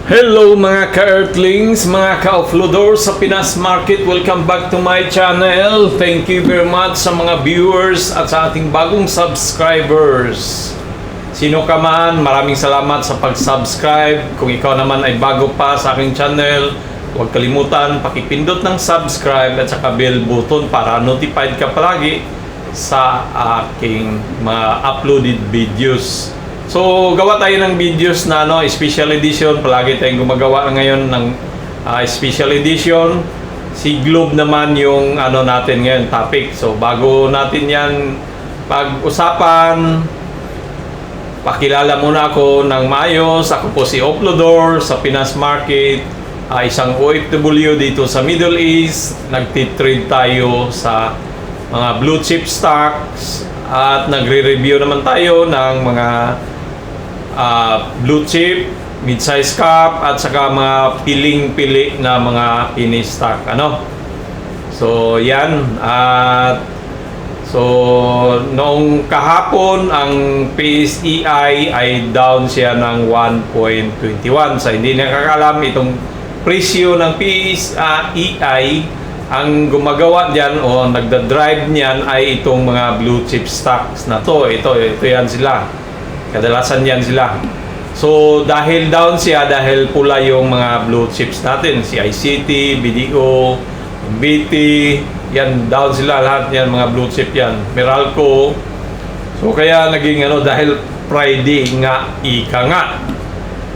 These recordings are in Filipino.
Hello mga ka-earthlings, mga ka-offloaders sa Pinas Market. Welcome back to my channel. Thank you very much sa mga viewers at sa ating bagong subscribers. Sino ka man, maraming salamat sa pag-subscribe. Kung ikaw naman ay bago pa sa aking channel, huwag kalimutan pakipindot ng subscribe at saka bell button para notified ka palagi sa aking mga uploaded videos. So, gawa tayo ng videos na special edition. Palagi tayong gumagawa ngayon ng special edition. Si Globe naman yung natin ngayon, topic. So, bago natin yan pag-usapan, pakilala muna ako ng maayos. Ako po si Offloader sa Pinas Market. Isang OFW dito sa Middle East. Nagtitrade tayo sa mga blue chip stocks. At nagre-review naman tayo ng mga blue chip, mid-size cap at saka mga piling-pili na mga penny stock So yan, at so noong kahapon ang PSEI ay down siya ng 1.21. Sa hindi nakakalam, itong presyo ng PSEI ang gumagawa diyan o nagda-drive niyan ay itong mga blue chip stocks na to. Ito yan sila. Kadalasan yan sila. So, dahil down siya, dahil pula yung mga blue chips natin, si ICT, BDO, BT, yan, down sila lahat yan, mga blue chip yan. Meralco. So, kaya naging dahil Friday nga, ika nga.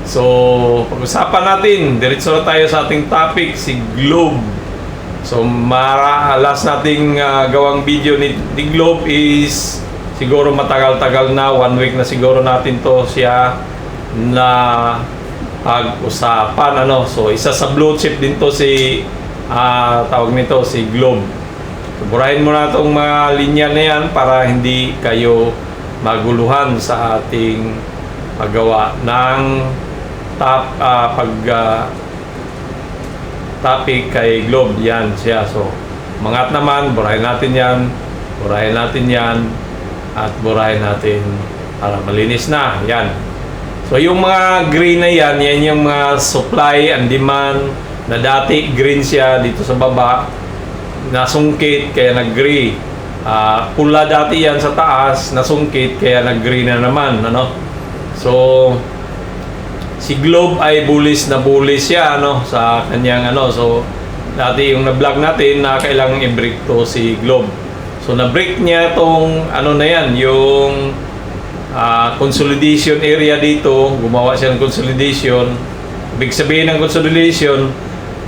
So, pag-usapan natin, diretso na tayo sa ating topic, si Globe. So, last nating gawang video ni Globe is siguro matagal-tagal na, 1 week na siguro natin to siya na pag-usapan So isa sa blue chip din to si tawag nito si Globe. So, burahin mo na itong mga linya na yan para hindi kayo maguluhan sa ating paggawa ng topic kay Globe. Yan siya. So mangat naman, burahin natin yan at burahin natin para malinis na. Yan. So yung mga green na yan yung mga supply and demand na dati green siya dito sa baba, nasungkit kaya nag-gray. Pula dati yan sa taas, nasungkit kaya nag-green na naman. So si Globe ay bullish siya sa kanyang So dati yung na-vlog natin na kailangang i-break to si Globe. So na-break niya tong na yan, yung consolidation area dito. Gumawa siya ng consolidation. Ibig sabihin ng consolidation,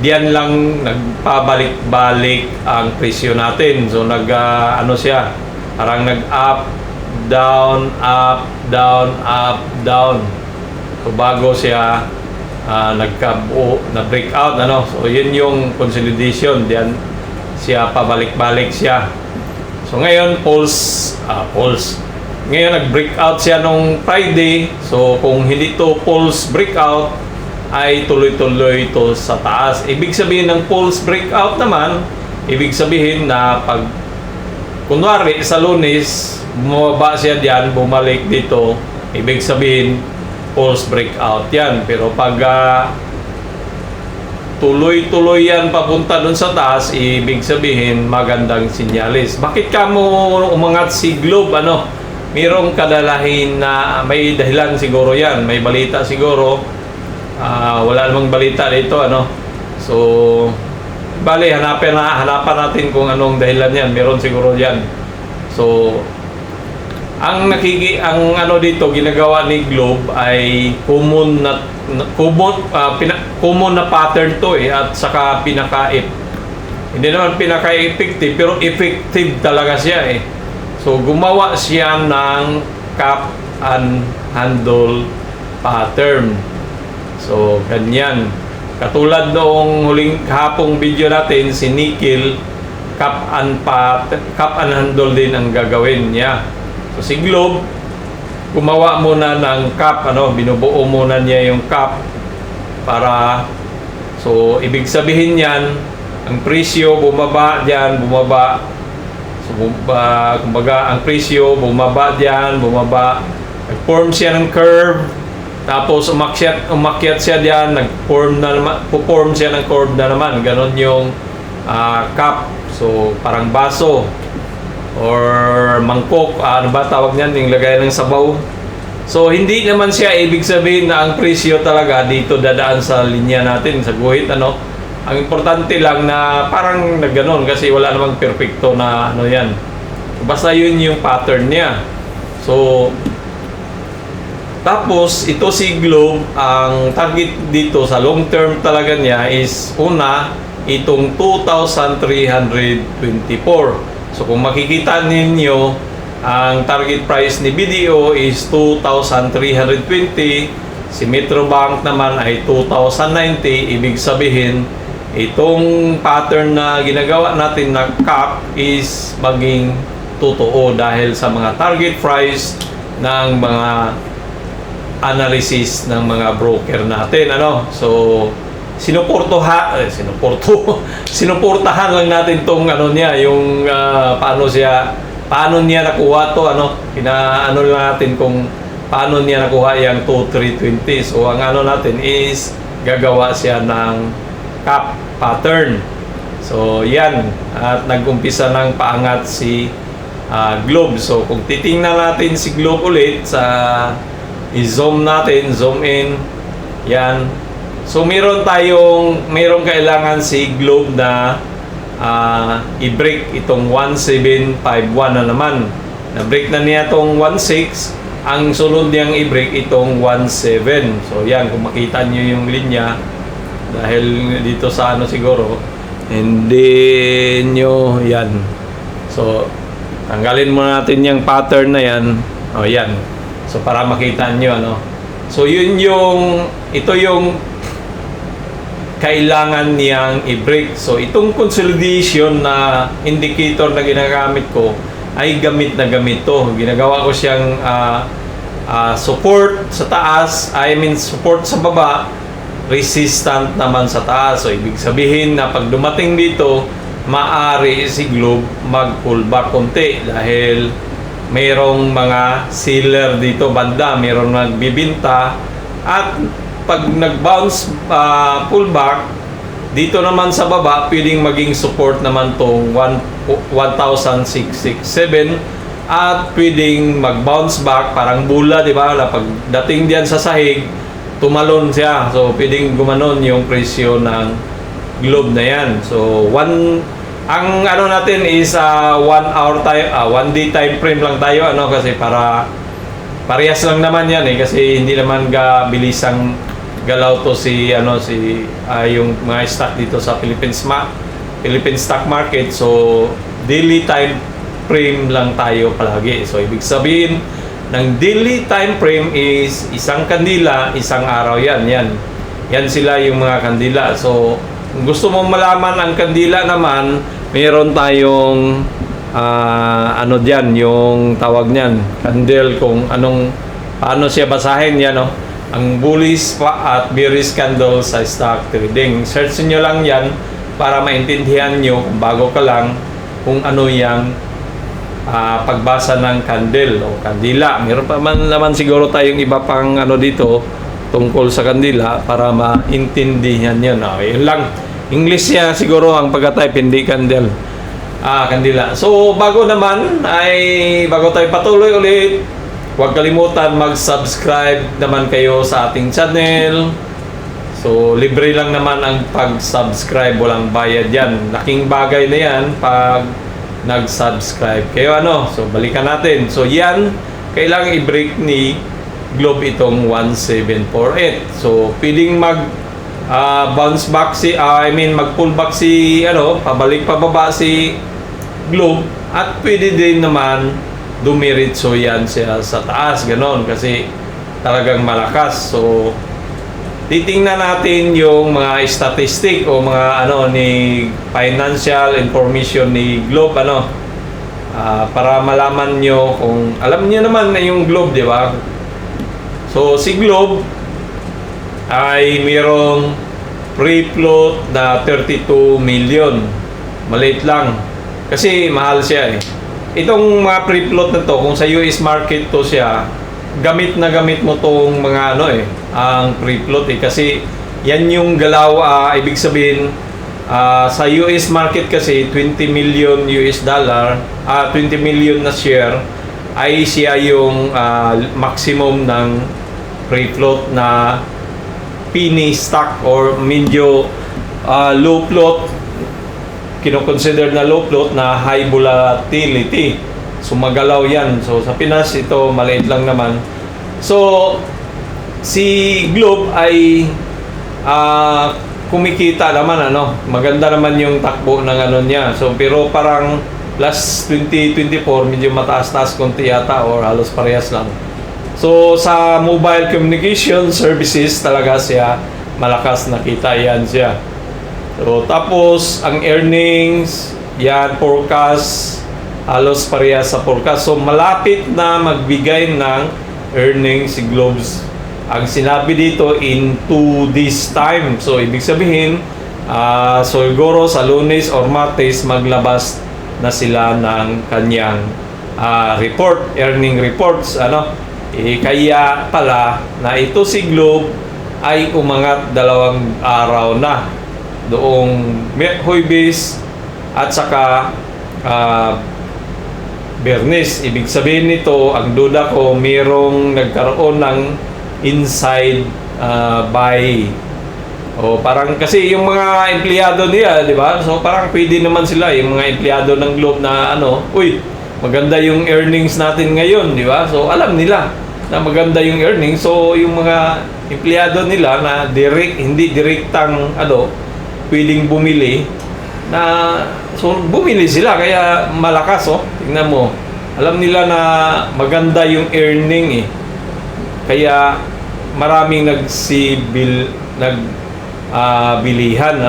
diyan lang nagpabalik-balik ang presyo natin. So siya, parang nag-up, down, up, down, up, down. So bago siya nagkabuo, na-breakout So yun yung consolidation, diyan siya pabalik-balik siya. So ngayon pulse. Ngayon nag-breakout siya nung Friday. So kung hindi to pulse breakout ay tuloy-tuloy to sa taas. Ibig sabihin ng pulse breakout naman, ibig sabihin na pag kunwari sa Lunes bumaba siya diyan, bumalik dito, ibig sabihin pulse breakout yan. Pero pag tuloy-tuloy yan papunta dun sa taas, ibig sabihin magandang sinyalis. Bakit ka mo umangat si Globe? Mayroong kadalahin na may dahilan siguro yan. May balita siguro. Wala namang balita dito. So, bali, hanapan natin kung anong dahilan yan. Meron siguro yan. So, ang dito ginagawa ni Globe ay common na pattern to at saka hindi naman pinaka-effective pero effective talaga siya So gumawa siya ng cap and handle pattern. So ganyan, katulad noong huling hapong video natin, si Nickel, cap and handle din ang gagawin niya. So si Globe, gumawa muna ng cap, binubuo muna niya yung cap para, so ibig sabihin yan, ang presyo bumaba diyan, bumaba. So kumbaga ang presyo bumaba diyan, bumaba. Nag-form siya ng curve. Tapos umakyat siya diyan, nag-form na naman, puform siya ng curve na naman. Ganon yung cup. So parang baso or mangkok, ano ba tawag niyan, yung lagay ng sabaw. So hindi naman siya ibig sabihin na ang presyo talaga dito dadaan sa linya natin sa guhit, ano. Ang importante lang na parang nagganon kasi wala namang perfecto na ano yan. Basta yun yung pattern niya. So tapos ito si Globe, ang target dito sa long term talaga niya is una itong 2,324. So kung makikita ninyo, ang target price ni BDO is 2,320. Si Metrobank naman ay 2,090. Ibig sabihin, itong pattern na ginagawa natin na cap is maging totoo dahil sa mga target price ng mga analysis ng mga broker natin, ano. So sinuportahan lang natin tong ano niya, yung paano niya nakuha to, ano. Pinaano lang natin kung paano niya nakuha yung 2,320. So ang ano natin is gagawa siya ng cap pattern. So yan, at nag-umpisa ng paangat si Globe. So kung titingnan natin si Globe ulit sa i-zoom natin, zoom in, yan. So meron kailangan si Globe na i-break itong 1751 na naman. Na-break na niya itong 16, ang sunod niyang i-break itong 17. So yan, kung makita niyo yung linya, dahil dito sa ano siguro, hindi nyo yan. So tanggalin muna natin yung pattern na yan. O yan. So para makita nyo, ano. So ito yung kailangan niyang i-break. So itong consolidation na indicator na ginagamit ko ay gamit na gamit to. Ginagawa ko siyang support sa taas, support sa baba, resistant naman sa taas. So ibig sabihin na pag dumating dito, maaari si Globe mag-pullback konti dahil mayroong mga seller dito banda, mayroong nagbibinta, at pag nag-bounce pullback dito naman sa baba, pwedeng maging support naman tong 1,667 at pwedeng mag-bounce back parang bula, di ba? Pag dating diyan sa sahig, tumalon siya. So pwedeng gumanon yung presyo ng Globe na yan. So ang ano natin is 1 day time frame lang tayo, ano, kasi para parehas lang naman yan kasi hindi naman bilisang galaw to yung mga stock dito sa Philippine stock market. So daily time frame lang tayo palagi. So ibig sabihin ng daily time frame is isang kandila, isang araw yan sila yung mga kandila. So kung gusto mong malaman ang kandila naman, meron tayong ano diyan, yung tawag niyan, candle, kung paano siya basahin yan, no? Ang bullish at bearish candle sa stock trading. Search niyo lang yan para maintindihan niyo kung bago ka lang kung ano yang pagbasa ng candle o kandila. Meron pa naman siguro tayong iba pang dito tungkol sa kandila para maintindihan niyo. Yun lang. English niya siguro ang pagka-type, hindi candle. Kandila. So bago tayo patuloy ulit, huwag kalimutan mag-subscribe naman kayo sa ating channel. So libre lang naman ang pag-subscribe, walang bayad yan. Laking bagay na yan pag nag-subscribe kayo, ano. So balikan natin. So yan, kailangan i-break ni Globe itong 1748. So pwedeng bounce back mag-pull back pabalik pababa si Globe, at pwede din naman dumiritso yan siya sa taas, ganon, kasi talagang malakas. So titingnan natin yung mga statistic o mga ni financial information ni Globe, para malaman nyo kung alam niyo naman na yung Globe, di ba? So si Globe ay mayroong free float na 32 million. Maliit lang kasi mahal siya. Itong mga free float na to, kung sa US market to siya, gamit na gamit mo tong mga ano ang free float kasi yan yung galaw, ibig sabihin sa US market kasi 20 million US dollar, 20 million na share ay siya yung maximum ng free float na penny stock or medyo low float, kino-consider na low float na high volatility. So magalaw yan. So sa Pinas ito maliit lang naman. So si Globe ay kumikita naman maganda naman yung takbo ng niya. So pero parang last 2024 medyo mataas-taas konti yata or halos parehas lang. So sa mobile communication services talaga siya malakas, nakita yan siya. So tapos ang earnings yan, forecast halos parehas sa forecast. So malapit na magbigay ng earnings si Globes. Ang sinabi dito in 2 days time. So ibig sabihin so siguro sa Lunes or Martes maglabas na sila ng kanyang report, earning reports kaya pala na ito si Globe ay umangat 2 araw na doong Huwebes at saka Biyernes. Ibig sabihin nito, ang duda ko mayroong nagkaroon ng inside buy. O parang kasi yung mga empleyado nila, di ba? So parang pwede naman sila yung mga empleyado ng Globe na uy, maganda yung earnings natin ngayon, di ba? So alam nila na maganda yung earnings. So yung mga empleyado nila na hindi direktang pwedeng bumili na so bumili sila kaya malakas tingnan mo, alam nila na maganda yung earning kaya maraming bilihan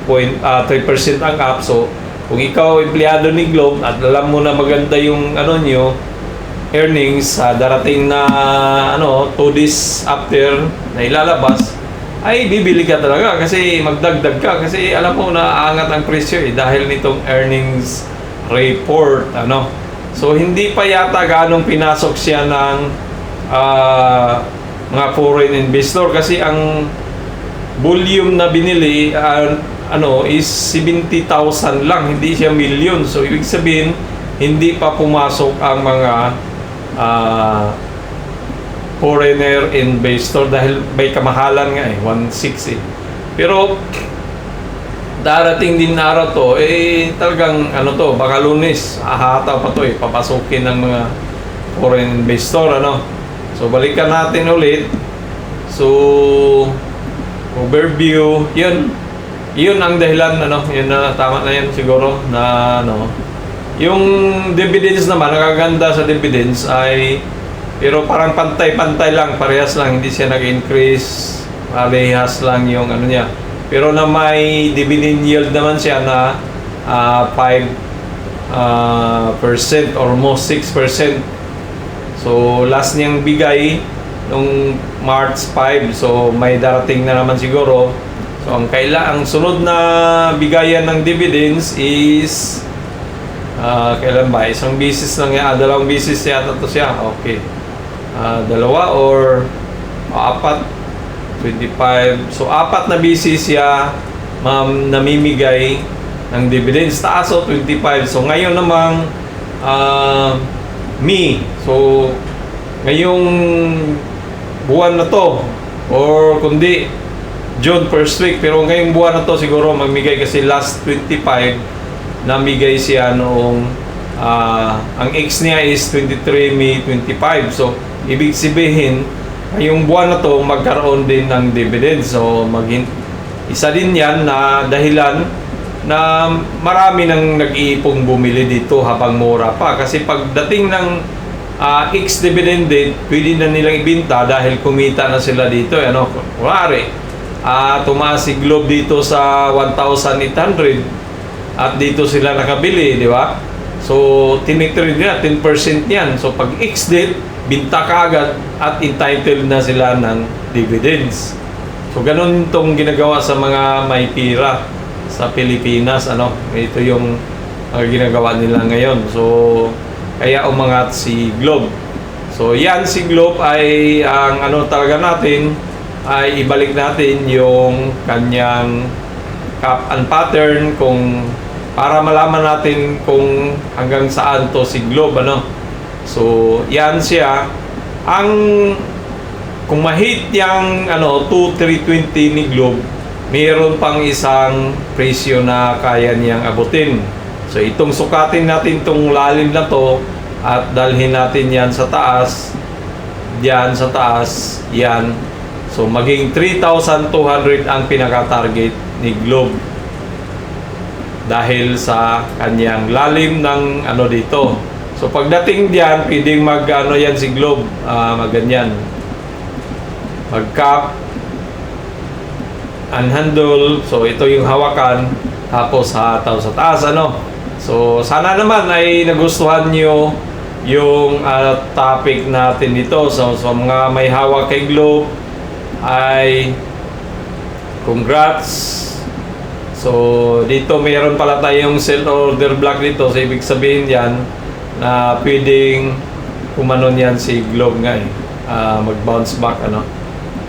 3% ang up. So kung ikaw empleyado ni Globe at alam mo na maganda yung nyo earnings darating na 2 days after na ilalabas, ay bibili ka talaga kasi magdagdag ka kasi alam mo na aangat ang presyo dahil nitong earnings report so hindi pa yata ganong pinasok siya ng mga foreign investor kasi ang volume na binili is 70,000 lang, hindi siya million. So ibig sabihin hindi pa pumasok ang mga foreigner investor dahil may kamahalan nga 1.6 pero darating din na araw to talagang baka Lunes ahataw pa to papasukin ng mga foreign investor so balikan natin ulit. So overview yun ang dahilan yun na tama na yan siguro na yung dividends naman nakaganda sa dividends pero parang pantay-pantay lang, parehas lang, hindi siya nag-increase, parehas lang yung niya. Pero na may dividend yield naman siya na 5% almost 6%. So last niyang bigay nung March 5, so may darating na naman siguro. So ang sunod na bigayan ng dividends is kailan ba? Isang bisis lang yan, 2 bisis yata to siya. Okay. 2 or 4, 25. So 4 na bisis siya namimigay ng dividends. Taas 25. So ngayon namang So ngayong buwan na to or kundi June first week, pero ngayong buwan na to siguro magmigay kasi last 25 namigay siya noong ang X niya is 23 May 25. So ibig sabihin, yung buwan na to magkaroon din ng dividends. So isa din yan na dahilan na marami nang nag-iipong bumili dito habang mura pa. Kasi pagdating ng X dividend date, pwede na nilang ibenta dahil kumita na sila dito. Kunwari, tumaas si Globe dito sa 1,800 at dito sila nakabili, di ba? So tinitrade nila 10% yan. So pag X date, binta ka agad at entitled na sila ng dividends. So ganun itong ginagawa sa mga may pira sa Pilipinas. Ito yung ginagawa nila ngayon. So kaya umangat si Globe. So yan si Globe ay ang ano talaga natin ay ibalik natin yung kanyang cap and pattern kung para malaman natin kung hanggang saan to si Globe ano. So yan siya ang kung ma-hit yung ano 2320 ni Globe, mayroon pang isang presyo na kaya niyang abutin. So itong sukatin natin tong lalim na to at dalhin natin yan sa taas, yan sa taas, yan. So maging 3,200 ang pinaka-target ni Globe dahil sa kanyang lalim ng ano dito. So pagdating diyan, pwedeng mag ano yan si Globe, magganyan. Mag-cap, unhandle, so ito yung hawakan, tapos hataw sa taas ano. So sana naman ay nagustuhan nyo yung topic natin dito. So mga may hawak kay Globe ay congrats. So dito mayroon pala tayong sell order block dito. So ibig sabihin yan na pwedeng kumanon yan si Globe nga mag-bounce back ano.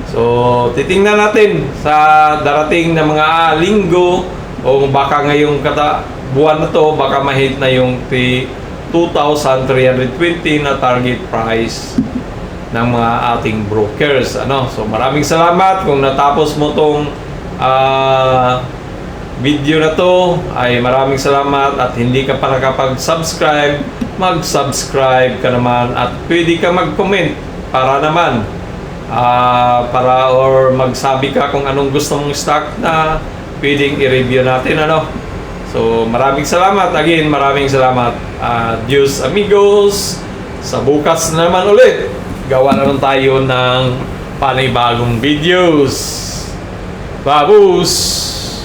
So titingnan natin sa darating na mga linggo o baka ngayong buwan na to baka ma-hit na yung 2,320 na target price ng mga ating brokers ano. So maraming salamat kung natapos mo tong video na to, ay maraming salamat. At hindi ka pa nakapag-subscribe, mag-subscribe ka naman at pwede ka mag-comment para naman para or magsabi ka kung anong gusto mong stock na pwedeng i-review natin ano. So maraming salamat again, maraming salamat. Adios amigos. Sa bukas naman ulit gawa na lang tayo ng panibagong videos. Babus!